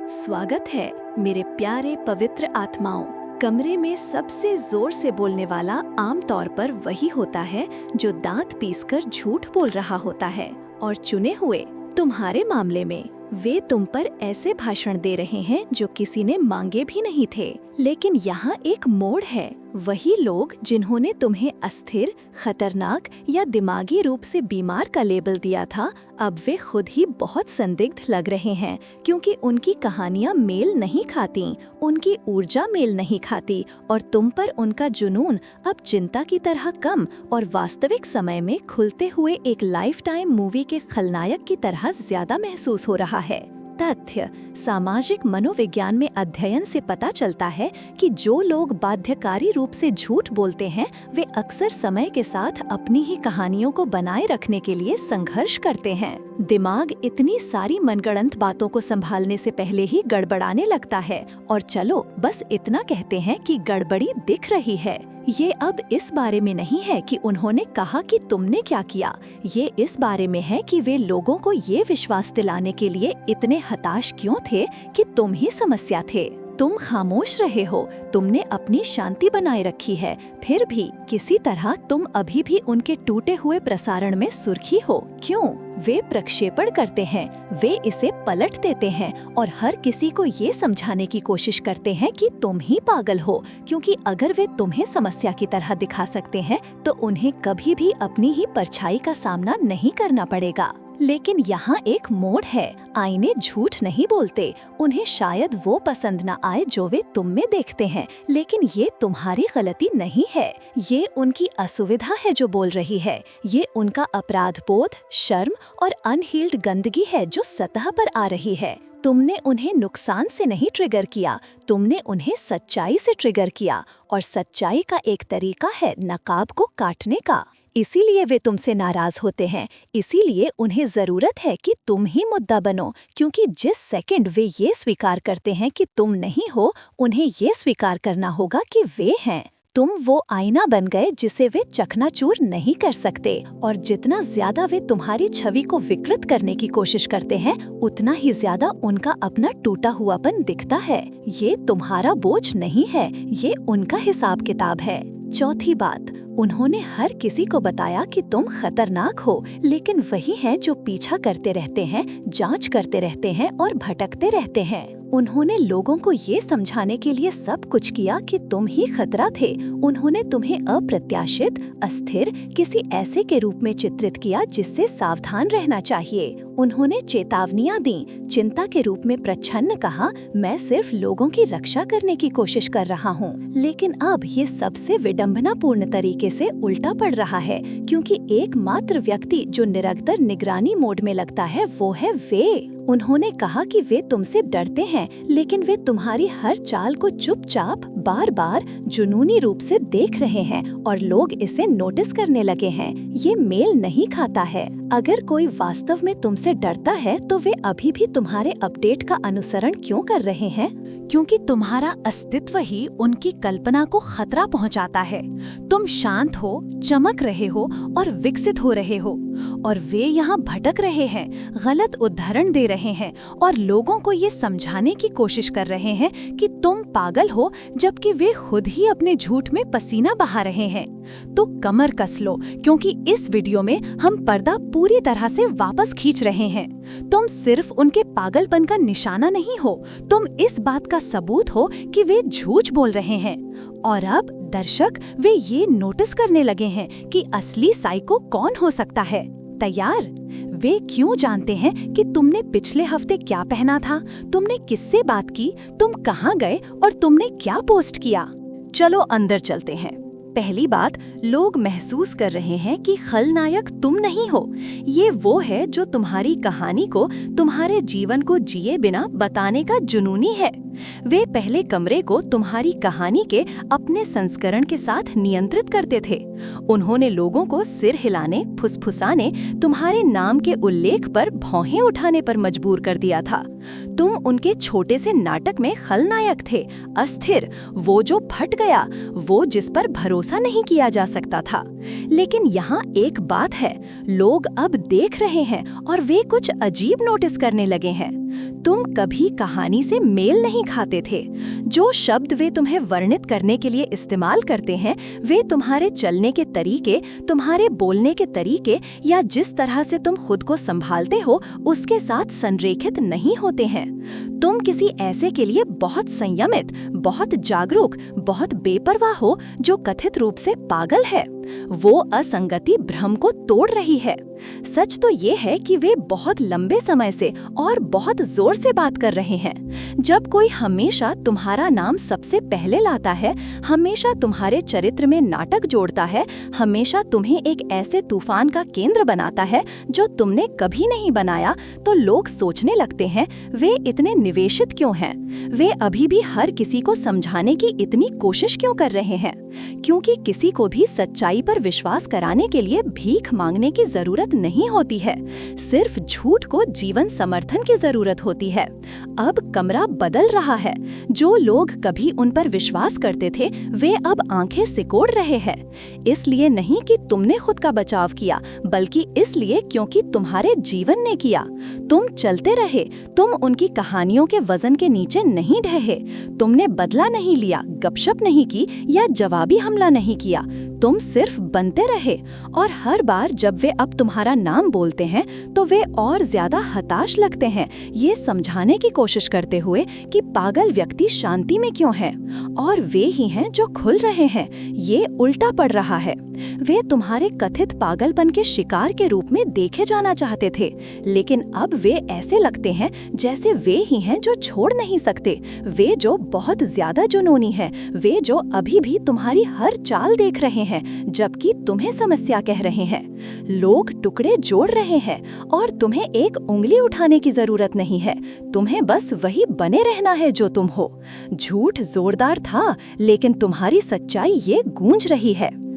स्वागत है मेरे प्यारे पवित्र आत्माओं। कमरे में सबसे जोर से बोलने वाला आमतौर पर वही होता है जो दांत पीसकर झूठ बोल रहा होता है, और चुने हुए तुम्हारे मामले में वे तुम पर ऐसे भाषण दे रहे हैं जो किसी ने मांगे भी नहीं थे। लेकिन यहाँ एक मोड़ है। वही लोग जिन्होंने तुम्हें अस्थिर, खतरनाक या दिमागी रूप से बीमार का लेबल दिया था, अब वे खुद ही बहुत संदिग्ध लग रहे हैं, क्योंकि उनकी कहानियाँ मेल नहीं खाती, उनकी ऊर्जा मेल नहीं खाती, और तुम पर उनका जुनून अब चिंता की तरह कम और वास्तविक समय में खुलते हुए एक लाइफ टाइम मूवी के खलनायक की तरह ज्यादा महसूस हो रहा है। तथ्य सामाजिक मनोविज्ञान में अध्ययन से पता चलता है कि जो लोग बाध्यकारी रूप से झूठ बोलते हैं, वे अक्सर समय के साथ अपनी ही कहानियों को बनाए रखने के लिए संघर्ष करते हैं। दिमाग इतनी सारी मनगढ़ंत बातों को संभालने से पहले ही गड़बड़ाने लगता है, और चलो बस इतना कहते हैं कि गड़बड़ी दिख रही है। ये अब इस बारे में नहीं है कि उन्होंने कहा कि तुमने क्या किया, ये इस बारे में है कि वे लोगों को ये विश्वास दिलाने के लिए इतने हताश क्यों थे कि तुम ही समस्या थे। तुम खामोश रहे हो, तुमने अपनी शांति बनाए रखी है, फिर भी किसी तरह तुम अभी भी उनके टूटे हुए प्रसारण में सुर्खी हो। क्यों? वे प्रक्षेपण करते हैं, वे इसे पलट देते हैं और हर किसी को ये समझाने की कोशिश करते हैं कि तुम ही पागल हो, क्योंकि अगर वे तुम्हें समस्या की तरह दिखा सकते हैं तो उन्हें कभी भी अपनी ही परछाई का सामना नहीं करना पड़ेगा। लेकिन यहाँ एक मोड़ है। आईने झूठ नहीं बोलते। उन्हें शायद वो पसंद न आए जो वे तुम में देखते हैं, लेकिन ये तुम्हारी गलती नहीं है। ये उनकी असुविधा है जो बोल रही है। ये उनका अपराध बोध, शर्म और अनहील्ड गंदगी है जो सतह पर आ रही है। तुमने उन्हें नुकसान से नहीं ट्रिगर किया, तुमने उन्हें सच्चाई से ट्रिगर किया, और सच्चाई का एक तरीका है नकाब को काटने का। इसीलिए वे तुमसे नाराज होते हैं, इसीलिए उन्हें जरूरत है कि तुम ही मुद्दा बनो, क्योंकि जिस सेकंड वे ये स्वीकार करते हैं कि तुम नहीं हो, उन्हें ये स्वीकार करना होगा कि वे हैं। तुम वो आईना बन गए जिसे वे चकनाचूर नहीं कर सकते, और जितना ज्यादा वे तुम्हारी छवि को विकृत करने की कोशिश करते हैं, उतना ही ज्यादा उनका अपना टूटा हुआपन दिखता है। ये तुम्हारा बोझ नहीं है, ये उनका हिसाब किताब है। चौथी बात, उन्होंने हर किसी को बताया कि तुम खतरनाक हो, लेकिन वही हैं जो पीछा करते रहते हैं, जांच करते रहते हैं और भटकते रहते हैं। उन्होंने लोगों को ये समझाने के लिए सब कुछ किया कि तुम ही खतरा थे। उन्होंने तुम्हें अप्रत्याशित, अस्थिर, किसी ऐसे के रूप में चित्रित किया जिससे सावधान रहना चाहिए। उन्होंने चेतावनियां दी, चिंता के रूप में प्रच्छन्न कहा, मैं सिर्फ लोगों की रक्षा करने की कोशिश कर रहा हूँ। लेकिन अब ये सबसे विडंबनापूर्ण तरीके से उल्टा पड़ रहा है, क्योंकि एकमात्र व्यक्ति जो निरंतर निगरानी मोड में लगता है वो है वे। उन्होंने कहा कि वे तुमसे डरते हैं, लेकिन वे तुम्हारी हर चाल को चुपचाप बार बार जुनूनी रूप से देख रहे हैं, और लोग इसे नोटिस करने लगे हैं। ये मेल नहीं खाता है। अगर कोई वास्तव में तुमसे डरता है तो वे अभी भी तुम्हारे अपडेट का अनुसरण क्यों कर रहे हैं? क्योंकि तुम्हारा अस्तित्व ही उनकी कल्पना को खतरा पहुंचाता है। तुम शांत हो, चमक रहे हो और विकसित हो रहे हो, और वे यहाँ भटक रहे हैं, गलत उदाहरण दे रहे हैं और लोगों को ये समझाने की कोशिश कर रहे हैं कि तुम पागल हो, जबकि वे खुद ही अपने झूठ में पसीना बहा रहे हैं। तो कमर कस लो, क्योंकि इस वीडियो में हम पर्दा पूरी तरह से वापस खींच रहे हैं। तुम सिर्फ उनके पागलपन का निशाना नहीं हो, तुम इस बात का सबूत हो कि वे झूठ बोल रहे हैं। और अब दर्शक वे ये नोटिस करने लगे हैं कि असली साइको कौन हो सकता है। तैयार? वे क्यों जानते हैं कि तुमने पिछले हफ्ते क्या पहना था, तुमने किससे बात की, तुम कहाँ गए और तुमने क्या पोस्ट किया। चलो अंदर चलते हैं। पहली बात, लोग महसूस कर रहे हैं कि खलनायक तुम नहीं हो। ये वो है जो तुम्हारी कहानी को, तुम्हारे जीवन को जिए बिना बताने का जुनूनी है। वे पहले कमरे को तुम्हारी कहानी के अपने संस्करण के साथ नियंत्रित करते थे। उन्होंने लोगों को सिर हिलाने, फुसफुसाने, तुम्हारे नाम के उल्लेख पर भौहें उठाने पर मजबूर कर दिया था। तुम उनके छोटे से नाटक में खलनायक थे, अस्थिर, वो जो फट गया, वो जिस पर भरोसा भरोसा नहीं किया जा सकता था। लेकिन यहाँ एक बात है, लोग अब देख रहे हैं और वे कुछ अजीब नोटिस करने लगे हैं। तुम कभी कहानी से मेल नहीं खाते थे। जो शब्द वे तुम्हें वर्णित करने के लिए इस्तेमाल करते हैं, वे तुम्हारे चलने के तरीके, तुम्हारे बोलने के तरीके या जिस तरह से तुम खुद को संभालते हो उसके साथ संरेखित नहीं होते हैं। तुम किसी ऐसे के लिए बहुत संयमित, बहुत जागरूक, बहुत बेपरवाह हो जो कथित रूप से पागल है। वो असंगति भ्रम को तोड़ रही है। सच तो ये है कि वे बहुत लंबे समय से और बहुत जोर से बात कर रहे हैं। जब कोई हमेशा तुम्हारा नाम सबसे पहले लाता है, हमेशा तुम्हारे चरित्र में नाटक जोड़ता है, हमेशा तुम्हें एक ऐसे तूफान का केंद्र बनाता है जो तुमने कभी नहीं बनाया, तो लोग सोचने लगते हैं वे इतने निवेशित क्यों हैं? वे अभी भी हर किसी को समझाने की इतनी कोशिश क्यों कर रहे हैं? क्योंकि किसी को भी सच्चाई पर विश्वास कराने के लिए भीख मांगने की जरूरत नहीं होती है, सिर्फ झूठ को जीवन समर्थन की जरूरत होती है। अब कमरा बदल रहा है। जो लोग कभी उन पर विश्वास करते थे, वे अब आंखें सिकोड़ रहे हैं। इसलिए नहीं कि तुमने खुद का बचाव किया, बल्कि इसलिए क्योंकि तुम्हारे जीवन ने किया। तुम चलते रहे, तुम उनकी कहानियों के वजन के नीचे नहीं ढहे। तुमने बदला नहीं लिया, गपशप नहीं की या जवाबी हमला नहीं किया। तुम सिर्फ बनते रहे। और हर बार जब वे अब तुम्हारा नाम बोलते हैं तो वे और ज्यादा हताश लगते हैं, ये समझाने की कोशिश करते हुए कि पागल व्यक्ति शांति में क्यों है। और वे ही हैं जो खुल रहे हैं। ये उल्टा पड़ रहा है। वे तुम्हारे कथित पागलपन के शिकार के रूप में देखे जाना चाहते थे, लेकिन अब वे ऐसे लगते हैं जैसे वे ही हैं जो छोड़ नहीं सकते, वे जो बहुत ज्यादा जुनूनी हैं, वे जो अभी भी तुम्हारी हर चाल देख रहे हैं जबकि तुम्हें समस्या कह रहे हैं। लोग टुकड़े जोड़ रहे हैं और तुम्हें एक उंगली उठाने की जरूरत नहीं है। तुम्हें बस वही बने रहना है जो तुम हो। झूठ जोरदार था, लेकिन तुम्हारी सच्चाई ये गूंज रही है।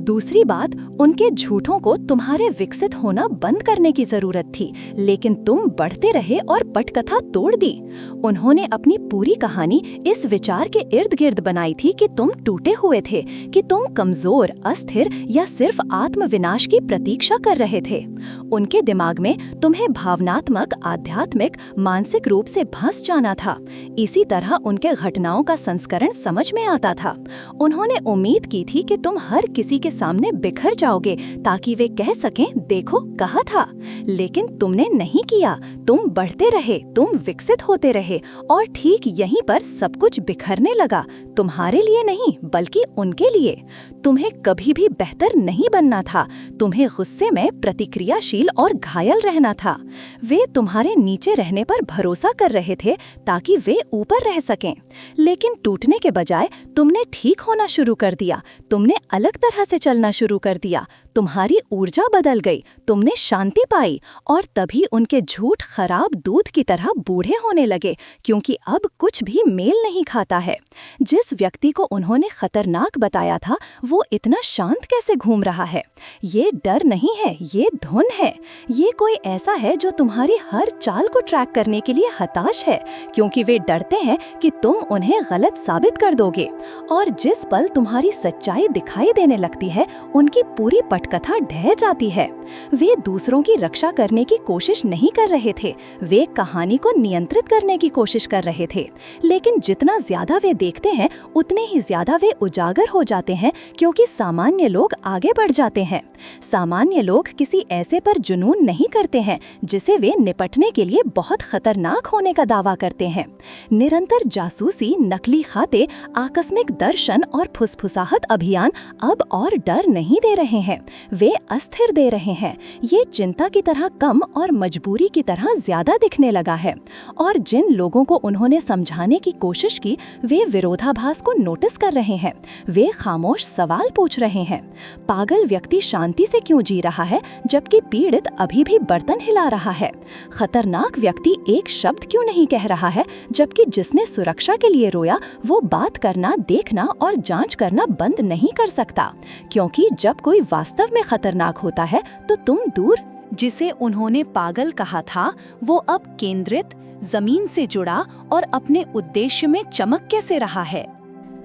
दूसरी बात, उनके झूठों को तुम्हारे विकसित होना बंद करने की जरूरत थी, लेकिन तुम बढ़ते रहे और पटकथा तोड़ दी। उन्होंने अपनी पूरी कहानी इस विचार के इर्द गिर्द बनाई थी कि तुम टूटे हुए थे, कि तुम कमजोर, अस्थिर या सिर्फ आत्मविनाश की प्रतीक्षा कर रहे थे। उनके दिमाग में तुम्हें भावनात्मक, आध्यात्मिक, मानसिक रूप से भंस जाना था। इसी तरह उनके घटनाओं का संस्करण समझ में आता था। उन्होंने उम्मीद की थी कि तुम हर किसी के सामने बिखर जाओगे ताकि वे कह सकें, देखो कहा था। लेकिन तुमने नहीं किया। तुम बढ़ते रहे, तुम विकसित होते रहे और ठीक यहीं पर सब कुछ बिखरने लगा। तुम्हारे लिए नहीं, बल्कि उनके लिए। तुम्हें कभी भी बेहतर नहीं बनना था। तुम्हें गुस्से में प्रतिक्रियाशील और घायल रहना था। वे तुम्हारे नीचे रहने पर भरोसा कर रहे थे ताकि वे ऊपर रह सकें। लेकिन टूटने के बजाय तुमने ठीक होना शुरू कर दिया। तुमने अलग तरह से चलना शुरू कर दिया। तुम्हारी ऊर्जा बदल गई, तुमने शांति पाई और तभी उनके झूठ खराब दूध की तरह बूढ़े होने लगे, क्योंकि अब कुछ भी मेल नहीं खाता है। जिस व्यक्ति को उन्होंने खतरनाक बताया था, वो इतना शांत कैसे घूम रहा है? ये डर नहीं है, ये धुन है। ये कोई ऐसा है जो तुम्हारी हर चाल को ट्रैक करने के लिए हताश है, क्योंकि वे डरते हैं कि तुम उन्हें गलत साबित कर दोगे। और जिस पल तुम्हारी सच्चाई दिखाई देने लगती है, उनकी पूरी पटकथा ढह जाती है। वे दूसरों की रक्षा करने की कोशिश नहीं कर रहे थे, वे कहानी को नियंत्रित करने की कोशिश कर रहे थे। लेकिन जितना ज्यादा वे देखते हैं, उतने ही ज्यादा वे उजागर हो जाते हैं, क्योंकि सामान्य लोग आगे बढ़ जाते हैं। सामान्य लोग किसी ऐसे पर जुनून नहीं करते हैं जिसे वे निपटने के लिए बहुत खतरनाक होने का दावा करते हैं। निरंतर जासूसी, नकली खाते, आकस्मिक दर्शन और फुसफुसाहट अभियान अब और डर नहीं दे रहे हैं, वे अस्थिर दे रहे हैं। ये चिंता की तरह कम और मजबूरी की तरह ज्यादा दिखने लगा है। और जिन लोगों को उन्होंने समझाने की कोशिश की, वे विरोधाभास को नोटिस कर रहे हैं। वे खामोश सवाल पूछ रहे हैं। पागल व्यक्ति शांति से क्यों जी रहा है जबकि पीड़ित अभी भी बर्तन हिला रहा है? खतरनाक व्यक्ति एक शब्द क्यों नहीं कह रहा है जबकि जिसने सुरक्षा के लिए रोया, वो बात करना, देखना और जांच करना बंद नहीं कर सकता? क्योंकि जब कोई वास्तव में खतरनाक होता है तो तुम दूर। जिसे उन्होंने पागल कहा था, वो अब केंद्रित, जमीन से जुड़ा और अपने उद्देश्य में चमक कैसे रहा है?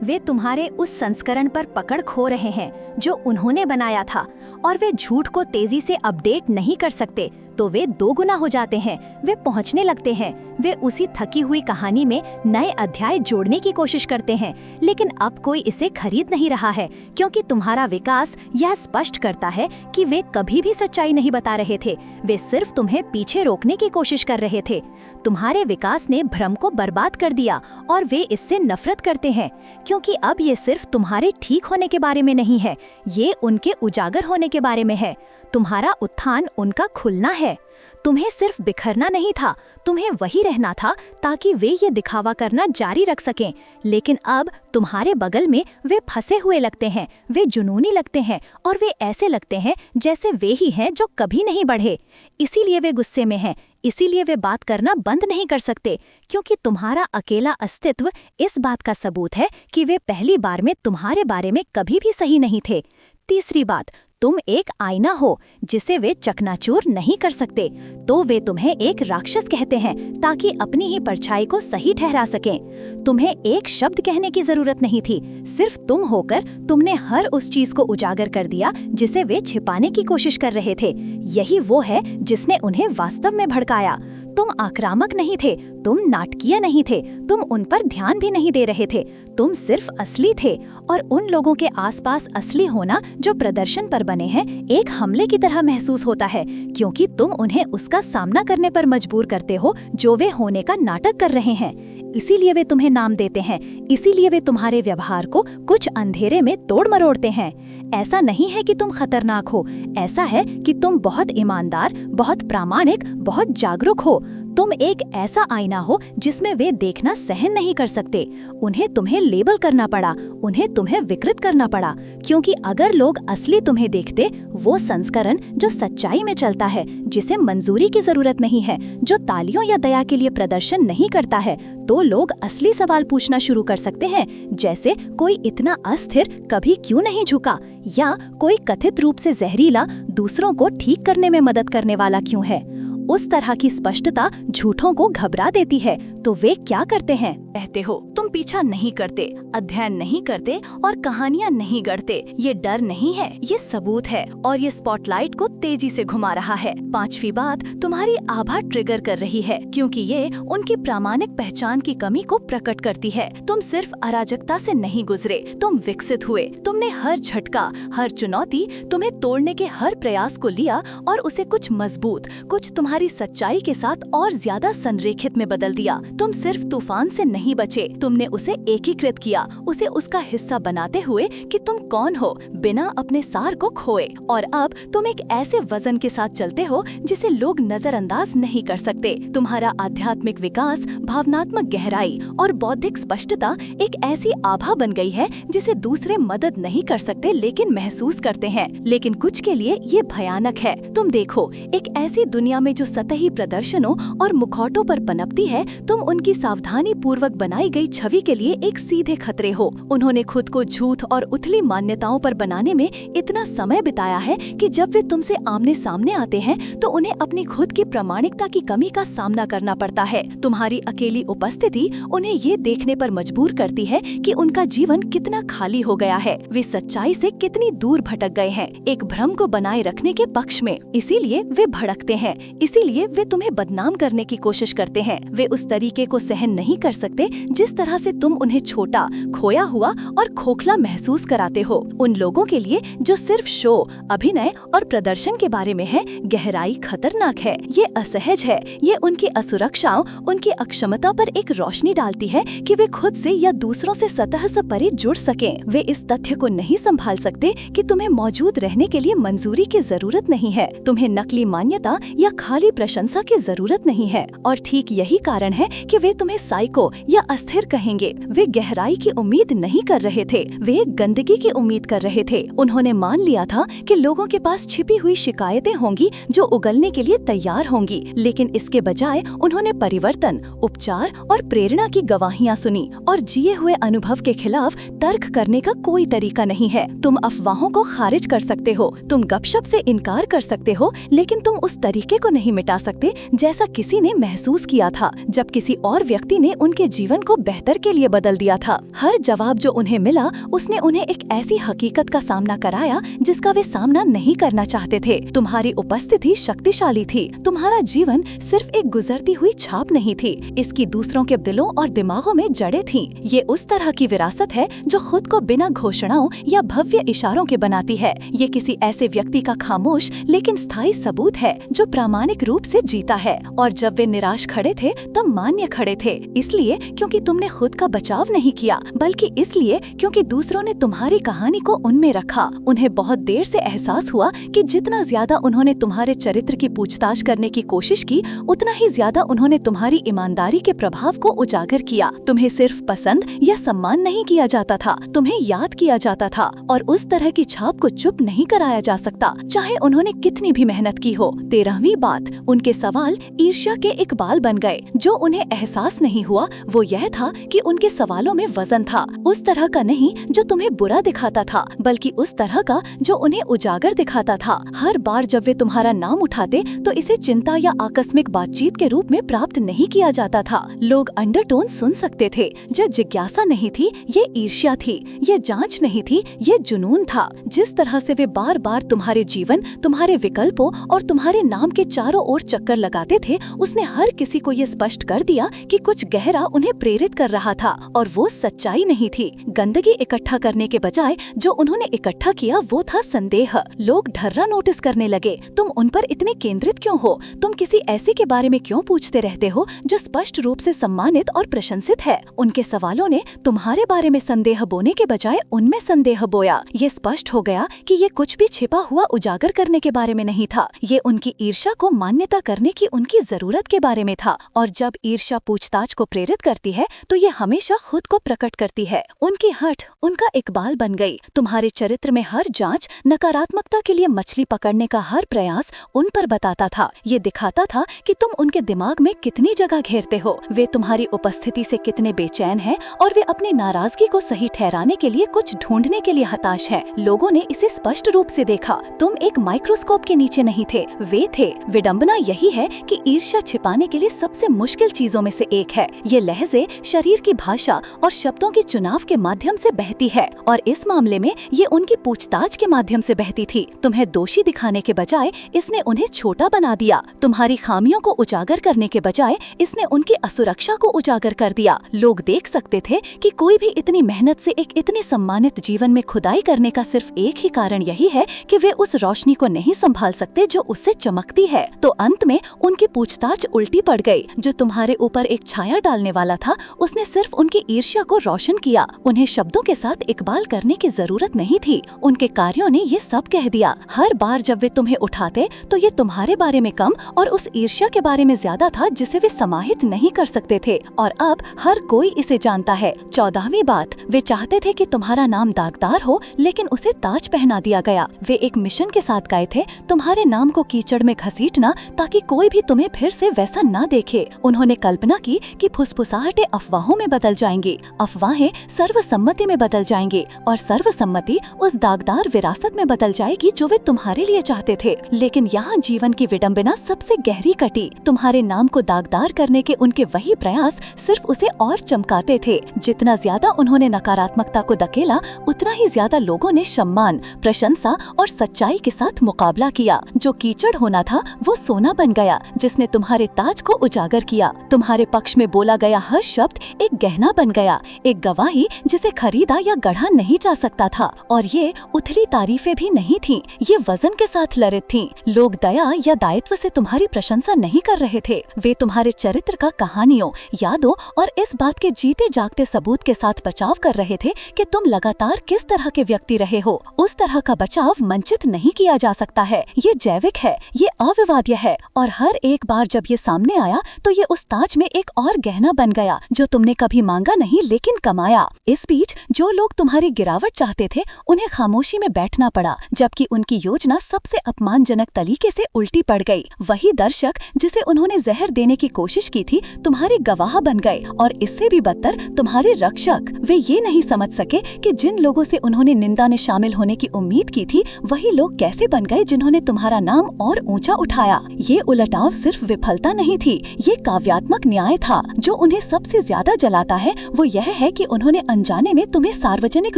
वे तुम्हारे उस संस्करण पर पकड़ खो रहे हैं जो उन्होंने बनाया था, और वे झूठ को तेजी से अपडेट नहीं कर सकते तो वे दोगुना हो जाते हैं। वे पहुंचने लगते हैं, वे उसी थकी हुई कहानी में नए अध्याय जोड़ने की कोशिश करते हैं, लेकिन अब कोई इसे खरीद नहीं रहा है, क्योंकि तुम्हारा विकास यह स्पष्ट करता है कि वे कभी भी सच्चाई नहीं बता रहे थे, वे सिर्फ तुम्हें पीछे रोकने की कोशिश कर रहे थे। तुम्हारे विकास ने भ्रम को बर्बाद कर दिया और वे इससे नफरत करते हैं, क्योंकि अब ये सिर्फ तुम्हारे ठीक होने के बारे में नहीं है, ये उनके उजागर होने के बारे में है। तुम्हारा उत्थान उनका खुलना है। तुम्हें सिर्फ बिखरना नहीं था, तुम्हें वही रहना था ताकि वे ये दिखावा करना जारी रख सकें। लेकिन अब तुम्हारे बगल में वे फंसे हुए लगते हैं, वे जुनूनी लगते हैं और वे ऐसे लगते हैं जैसे वे ही हैं जो कभी नहीं बढ़े। इसीलिए वे गुस्से में हैं, इसीलिए वे बात करना बंद नहीं कर सकते, क्योंकि तुम्हारा अकेला अस्तित्व इस बात का सबूत है कि वे पहली बार में तुम्हारे बारे में कभी भी सही नहीं थे। तीसरी बात, तुम एक आईना हो जिसे वे चकनाचूर नहीं कर सकते, तो वे तुम्हें एक राक्षस कहते हैं ताकि अपनी ही परछाई को सही ठहरा सकें। तुम्हें एक शब्द कहने की जरूरत नहीं थी, सिर्फ तुम होकर तुमने हर उस चीज को उजागर कर दिया जिसे वे छिपाने की कोशिश कर रहे थे। यही वो है जिसने उन्हें वास्तव में भड़काया। तुम आक्रामक नहीं थे, तुम नाटकीय नहीं थे, तुम उन पर ध्यान भी नहीं दे रहे थे, तुम सिर्फ असली थे। और उन लोगों के आसपास असली होना जो प्रदर्शन पर बने हैं एक हमले की तरह महसूस होता है, क्योंकि तुम उन्हें उसका सामना करने पर मजबूर करते हो जो वे होने का नाटक कर रहे हैं। इसीलिए वे तुम्हें नाम देते हैं, इसीलिए वे तुम्हारे व्यवहार को कुछ अंधेरे में तोड़ मरोड़ते हैं। ऐसा नहीं है कि तुम खतरनाक हो, ऐसा है कि तुम बहुत ईमानदार, बहुत प्रामाणिक, बहुत जागरूक हो। तुम एक ऐसा आईना हो जिसमें वे देखना सहन नहीं कर सकते। उन्हें तुम्हें लेबल करना पड़ा, उन्हें तुम्हें विकृत करना पड़ा, क्योंकि अगर लोग असली तुम्हें देखते, वो संस्करण जो सच्चाई में चलता है, जिसे मंजूरी की जरूरत नहीं है, जो तालियों या दया के लिए प्रदर्शन नहीं करता है, तो लोग असली सवाल पूछना शुरू कर सकते हैं, जैसे कोई इतना अस्थिर कभी क्यों नहीं झुका, या कोई कथित रूप से जहरीला दूसरों को ठीक करने में मदद करने वाला क्यों है। उस तरह की स्पष्टता झूठों को घबरा देती है, तो वे क्या करते हैं? कहते हो तुम पीछा नहीं करते, अध्ययन नहीं करते और कहानियां नहीं गढ़ते। ये डर नहीं है, ये सबूत है, और ये स्पॉटलाइट को तेजी से घुमा रहा है। पांचवी बात तुम्हारी आभा ट्रिगर कर रही है, क्योंकि ये उनकी प्रामाणिक पहचान की कमी को प्रकट करती है। तुम सिर्फ अराजकता से नहीं गुजरे, तुम विकसित हुए। तुमने हर झटका, हर चुनौती, तुम्हें तोड़ने के हर प्रयास को लिया और उसे कुछ मजबूत, कुछ तुम्हारी सच्चाई के साथ और ज्यादा संरेखित में बदल दिया। तुम सिर्फ तूफान से नहीं बचे, तुमने उसे एकीकृत किया, उसे उसका हिस्सा बनाते हुए कि तुम कौन हो, बिना अपने सार को खोए। और अब तुम एक ऐसे वजन के साथ चलते हो जिसे लोग नजरअंदाज नहीं कर सकते। तुम्हारा आध्यात्मिक विकास, भावनात्मक गहराई और बौद्धिक स्पष्टता एक ऐसी आभा बन गई है जिसे दूसरे मदद नहीं कर सकते लेकिन महसूस करते हैं। लेकिन कुछ के लिए ये भयानक है। तुम देखो, एक ऐसी दुनिया में जो सतही प्रदर्शनों और मुखौटों पर पनपती है, तुम उनकी सावधानी पूर्वक बनाई गई छवि के लिए एक सीधे खतरे हो। उन्होंने खुद को झूठ और उथली मान्यताओं पर बनाने में इतना समय बिताया है कि जब वे तुमसे आमने सामने आते हैं तो उन्हें अपनी खुद की प्रामाणिकता की कमी का सामना करना पड़ता है। तुम्हारी अकेली उपस्थिति उन्हें ये देखने पर मजबूर करती है कि उनका जीवन कितना खाली हो गया है, वे सच्चाई से कितनी दूर भटक गए हैं, एक भ्रम को बनाए रखने के पक्ष में। इसीलिए वे भड़कते हैं, इसीलिए वे तुम्हें बदनाम करने की कोशिश करते हैं। वे उस तरीके को सहन नहीं कर सकते जिस तरह से तुम उन्हें छोटा, खोया हुआ और खोखला महसूस कराते हो। उन लोगों के लिए जो सिर्फ शो, अभिनय और प्रदर्शन के बारे में है, गहराई खतरनाक है, ये असहज है, ये उनकी असुरक्षाओं, उनकी अक्षमता पर एक रोशनी डालती है कि वे खुद से या दूसरों से सतह से परे जुड़ सकें। वे इस तथ्य को नहीं संभाल सकते कि तुम्हें मौजूद रहने के लिए मंजूरी की जरूरत नहीं है, तुम्हें नकली मान्यता या खाली प्रशंसा की जरूरत नहीं है। और ठीक यही कारण है कि वे तुम्हें साइको या अस्थिर कहेंगे। वे गहराई की उम्मीद नहीं कर रहे थे, वे एक गंदगी की उम्मीद कर रहे थे। उन्होंने मान लिया था कि लोगों के पास छिपी हुई शिकायतें होंगी जो उगलने के लिए तैयार होंगी, लेकिन इसके बजाय उन्होंने परिवर्तन, उपचार और प्रेरणा की गवाहियां सुनी। और जिए हुए अनुभव के खिलाफ तर्क करने का कोई तरीका नहीं है। तुम अफवाहों को खारिज कर सकते हो, तुम गपशप से इनकार कर सकते हो, लेकिन तुम उस तरीके को नहीं मिटा सकते जैसा किसी ने महसूस किया था जब किसी और व्यक्ति ने उनके जीवन को बेहतर के लिए बदल दिया था। हर जवाब जो उन्हें मिला उसने उन्हें एक ऐसी हकीकत का सामना कराया जिसका वे सामना नहीं करना चाहते थे। तुम्हारी उपस्थिति शक्तिशाली थी। तुम्हारा जीवन सिर्फ एक गुजरती हुई छाप नहीं थी, इसकी दूसरों के दिलों और दिमागों में जड़ें थीं। ये उस तरह की विरासत है जो खुद को बिना घोषणाओं या भव्य इशारों के बनाती है। ये किसी ऐसे व्यक्ति का खामोश लेकिन स्थायी सबूत है जो प्रामाणिक रूप से जीता है। और जब वे निराश खड़े थे तब मान्य खड़े थे, इसलिए क्योंकि तुमने खुद का बचाव नहीं किया, बल्कि इसलिए क्योंकि दूसरों ने तुम्हारी कहानी को उनमें रखा। उन्हें बहुत देर से एहसास हुआ कि जितना ज्यादा उन्होंने तुम्हारे चरित्र की पूछताछ करने की कोशिश की, उतना ही ज्यादा उन्होंने तुम्हारी ईमानदारी के प्रभाव को उजागर किया। तुम्हें सिर्फ पसंद या सम्मान नहीं किया जाता था, तुम्हें याद किया जाता था। और उस तरह की छाप को चुप नहीं कराया जा सकता, चाहे उन्होंने कितनी भी मेहनत की हो। 13वीं बात, उनके सवाल ईर्ष्या के इकबाल बन गए। जो उन्हें एहसास नहीं हुआ वो यह था कि उनके सवालों में वजन था, उस तरह का नहीं जो तुम्हें बुरा दिखाता था, बल्कि उस तरह का जो उन्हें उजागर दिखाता था। हर बार जब वे तुम्हारा नाम उठाते तो इसे चिंता या आकस्मिक बातचीत के रूप में प्राप्त नहीं किया जाता था। लोग अंडरटोन सुन सकते थे। जो जिज्ञासा नहीं थी ये ईर्ष्या थी, ये जांच नहीं थी ये जुनून था। जिस तरह से वे बार बार तुम्हारे जीवन, तुम्हारे विकल्पों और तुम्हारे नाम के चारों ओर चक्कर लगाते थे, उसने हर किसी को ये स्पष्ट कर दिया कि कुछ गहरा उन्हें प्रेरित कर रहा था, और वो सच्चाई नहीं थी। गंदगी इकट्ठा करने के बजाय जो उन्होंने इकट्ठा किया वो था संदेह। लोग ढर्रा नोटिस करने लगे। तुम उन पर इतने केंद्रित क्यों हो? तुम किसी ऐसे के बारे में क्यों पूछते रहते हो जो स्पष्ट रूप से सम्मानित और प्रशंसित है? उनके सवालों ने तुम्हारे बारे में संदेह बोने के बजाय उनमें संदेह बोया। ये स्पष्ट हो गया कि ये कुछ भी छिपा हुआ उजागर करने के बारे में नहीं था, ये उनकी ईर्ष्या को मान्यता करने की उनकी जरूरत के बारे में था। और जब ईर्ष्या पूछताछ को प्रेरित करती है तो ये हमेशा खुद को प्रकट करती है। उनकी हठ उनका इकबाल बन गई। तुम्हारे चरित्र में हर जांच, नकारात्मकता के लिए मछली पकड़ने का हर प्रयास उन पर बताता था। ये दिखाता था कि तुम उनके दिमाग में कितनी जगह घेरते हो, वे तुम्हारी उपस्थिति से कितने बेचैन हैं, और वे अपनी नाराजगी को सही ठहराने के लिए कुछ ढूंढने के लिए हताश हैं। लोगों ने इसे स्पष्ट रूप से देखा। तुम एक माइक्रोस्कोप के नीचे नहीं थे, वे थे। विडंबना यही है कि ईर्ष्या छिपाने के लिए सबसे मुश्किल चीजों में से एक है। ये लहजे शरीर की भाषा और शब्दों के चुनाव के माध्यम से बहती है, और इस मामले में ये उनकी पूछताछ के माध्यम से बहती थी। तुम्हें दोषी दिखाने के बजाय इसने उन्हें छोटा बना दिया। तुम्हारी खामियों को उजागर करने के बजाय इसने उनकी असुरक्षा को उजागर कर दिया। लोग देख सकते थे कि कोई भी इतनी मेहनत से एक इतने सम्मानित जीवन में खुदाई करने का सिर्फ एक ही कारण यही है कि वे उस रोशनी को नहीं संभाल सकते जो उससे चमकती है। तो अंत में उनकी पूछताछ उल्टी पड़ गई। जो तुम्हारे ऊपर एक छाया डालने वाला था उसने सिर्फ उनकी ईर्ष्या को रोशन किया। उन्हें शब्दों के साथ इकबाल करने की जरूरत नहीं थी, उनके कार्यों ने ये सब कह दिया। हर बार जब वे तुम्हें उठाते तो ये तुम्हारे बारे में कम और उस ईर्ष्या के बारे में ज्यादा था जिसे वे समाहित नहीं कर सकते थे, और अब हर कोई इसे जानता है। 14वीं बात, वे चाहते थे कि तुम्हारा नाम दागदार हो, लेकिन उसे ताज पहना दिया गया। वे एक मिशन के साथ गए थे, तुम्हारे नाम को कीचड़ में घसीटना, ताकि कोई भी तुम्हें फिर से वैसा ना देखे। उन्होंने कल्पना की कि फुसफुसाहटें अफवाहों में बदल जाएंगी, अफवाहें सर्वसम्मति में बदल जाएंगी, और सर्वसम्मति उस दागदार विरासत में बदल जाएगी जो वे तुम्हारे लिए चाहते थे। लेकिन यहाँ जीवन की विडंबना सबसे गहरी कटी। तुम्हारे नाम को दागदार करने के उनके वही प्रयास सिर्फ उसे और चमकाते थे। जितना ज्यादा उन्होंने नकारात्मकता को धकेला, उतना ही ज्यादा लोगों ने सम्मान, प्रशंसा और सच्चाई के साथ मुकाबला किया। जो कीचड़ होना था वो सोना बन गया, जिसने तुम्हारे ताज को उजागर किया। तुम्हारे पक्ष में बोला गया हर शब्द एक गहना बन गया, एक गवाही जिसे खरीदा या गढ़ा नहीं जा सकता था। और ये उथली तारीफें भी नहीं थीं, ये वजन के साथ लड़ित थीं। लोग दया या दायित्व से तुम्हारी प्रशंसा नहीं कर रहे थे, वे तुम्हारे चरित्र का कहानियों, यादों और इस बात के जीते जागते सबूत के साथ बचाव कर रहे थे कि तुम लगातार किस तरह के व्यक्ति रहे हो। उस तरह का बचाव मंचित नहीं किया जा सकता है, ये जैविक है, ये अविवाद्य है। और हर एक बार जब ये सामने आया तो ये उस ताज में एक और गहना बन गया जो तुमने कभी मांगा नहीं लेकिन कमाया। इस बीच जो लोग तुम्हारी गिरावट चाहते थे उन्हें खामोशी में बैठना पड़ा, जबकि उनकी योजना सबसे अपमानजनक तरीके से उल्टी पड़ गई। वही दर्शक जिसे उन्होंने जहर देने की कोशिश की थी तुम्हारे गवाह बन गए, और इससे भी बदतर तुम्हारे रक्षक। वे ये नहीं समझ सके कि जिन लोगों से उन्होंने निंदा में शामिल होने की उम्मीद की थी वही लोग कैसे बन गए जिन्होंने तुम्हारा नाम और ऊंचा उठाया। ये उलटाव सिर्फ विफलता नहीं थी, ये काव्यात्मक न्याय था जो उन्हें सबसे ज्यादा जलाता है वो यह है कि उन्होंने अनजाने में तुम्हें सार्वजनिक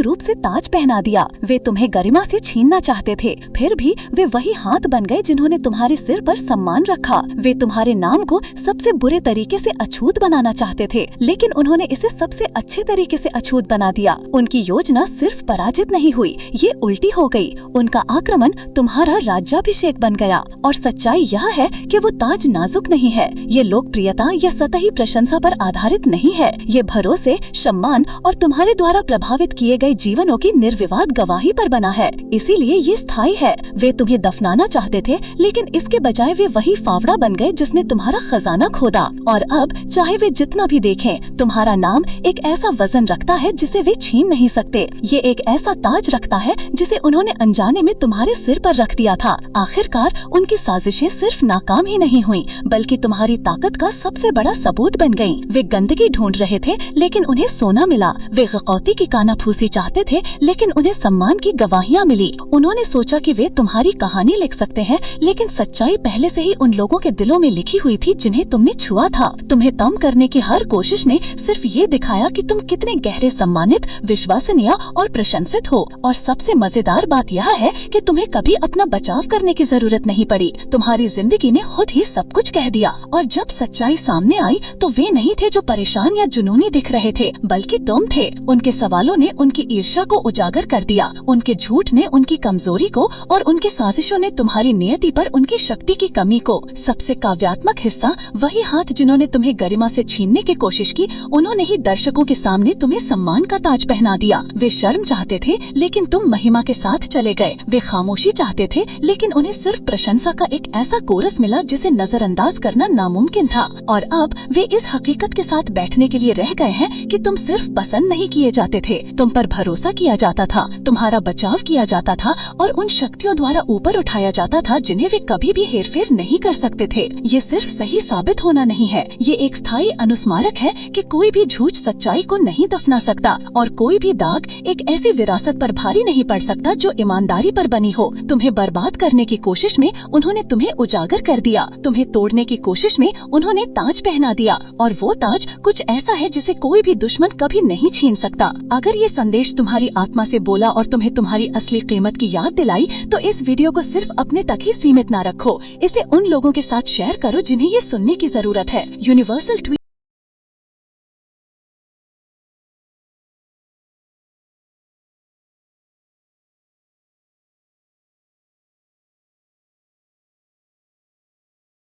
रूप से ताज पहना दिया। वे तुम्हें गरिमा से छीनना चाहते थे, फिर भी वे वही हाथ बन गए जिन्होंने तुम्हारे सिर पर सम्मान रखा। वे तुम्हारे नाम को सबसे बुरे तरीके से अछूत बनाना चाहते थे, लेकिन उन्होंने इसे सबसे अच्छे तरीके से अछूत बना दिया। उनकी योजना सिर्फ पराजित नहीं हुई, ये उल्टी हो गई। उनका आक्रमण तुम्हारा राज्याभिषेक बन गया। और सच्चाई यह है कि वो ताज नाजुक नहीं है, ये लोकप्रियता या सतही प्रशंसा पर आधारित नहीं है। ये भरोसे, सम्मान और तुम्हारे द्वारा प्रभावित किए गए जीवनों की निर्विवाद गवाही पर बना है, इसीलिए ये स्थायी है। वे तुम्हें दफनाना चाहते थे, लेकिन इसके बजाय वे वही फावड़ा बन गए जिसने तुम्हारा खजाना खोदा। और अब चाहे वे जितना भी देखें, तुम्हारा नाम एक ऐसा वजन रखता है जिसे वे छीन नहीं सकते। ये एक ऐसा ताज रखता है जिसे उन्होंने अनजाने में तुम्हारे सिर पर रख दिया था। आखिरकार उनकी साजिशें सिर्फ नाकाम ही नहीं हुई, बल्कि तुम्हारी ताकत का सबसे बड़ा सबूत बन गईं। वे गंदगी ढूंढ रहे थे, लेकिन उन्हें सोना मिला। वे गकौती की कानाफूसी चाहते थे, लेकिन उन्हें सम्मान की गवाहियाँ मिली। उन्होंने सोचा कि वे तुम्हारी कहानी लिख सकते हैं, लेकिन सच्चाई पहले से ही उन लोगों के दिलों में लिखी हुई थी जिन्हें तुमने छुआ था। तुम्हें तम करने की हर कोशिश ने सिर्फ ये दिखाया कि तुम कितने गहरे सम्मानित, विश्वसनीय और प्रशंसित हो। और सबसे मजेदार बात यह है कि तुम्हें कभी अपना बचाव करने की जरूरत नहीं पड़ी। तुम्हारी जिंदगी ने खुद ही सब कुछ कह दिया। और जब सच्चाई सामने आई तो वे नहीं थे जो परेशान या जुनूनी दिख रहे थे, बल्कि तुम थे। उनके सवालों ने उनकी ईर्ष्या को उजागर कर दिया, उनके झूठ ने उनकी कमजोरी को, और उनके साजिशों ने तुम्हारी नियति पर उनकी शक्ति की कमी को। सबसे काव्यात्मक हिस्सा, वही हाथ जिन्होंने तुम्हें गरिमा से छीनने की कोशिश की, उन्होंने ही दर्शकों के सामने तुम्हें सम्मान का ताज पहना दिया। वे शर्म चाहते थे, लेकिन तुम महिमा के साथ चले गए। वे खामोशी चाहते थे, लेकिन उन्हें सिर्फ प्रशंसा का एक ऐसा कोरस मिला जिसे नजरअंदाज करना नामुमकिन था। और अब वे इस हकीकत के साथ बैठने के लिए रह गए हैं कि तुम सिर्फ पसंद नहीं किए जाते थे, तुम पर भरोसा किया जाता था, तुम्हारा बचाव किया जाता था और उन शक्तियों द्वारा ऊपर उठाया जाता था जिन्हें वे कभी भी हेरफेर नहीं कर सकते थे। ये सिर्फ सही साबित होना नहीं है, ये एक स्थायी अनुस्मारक है कि कोई भी झूठ सच्चाई को नहीं दफना सकता, और कोई भी दाग एक ऐसी विरासत पर भारी नहीं पड़ सकता जो ईमानदारी पर बनी हो। तुम्हें बर्बाद करने की कोशिश में उन्होंने तुम्हें उजागर कर दिया, तुम्हें तोड़ने की कोशिश में उन्होंने ताज पहना दिया, और वो ताज कुछ ऐसा है जिसे कोई भी दुश्मन कभी नहीं छीन सकता। अगर ये संदेश तुम्हारी आत्मा से बोला और तुम्हें तुम्हारी असली कीमत की याद दिलाई, तो इस वीडियो को सिर्फ अपने तक ही सीमित न रखो। इसे उन लोगों के साथ शेयर करो जिन्हें ये सुनने की जरूरत है। यूनिवर्सल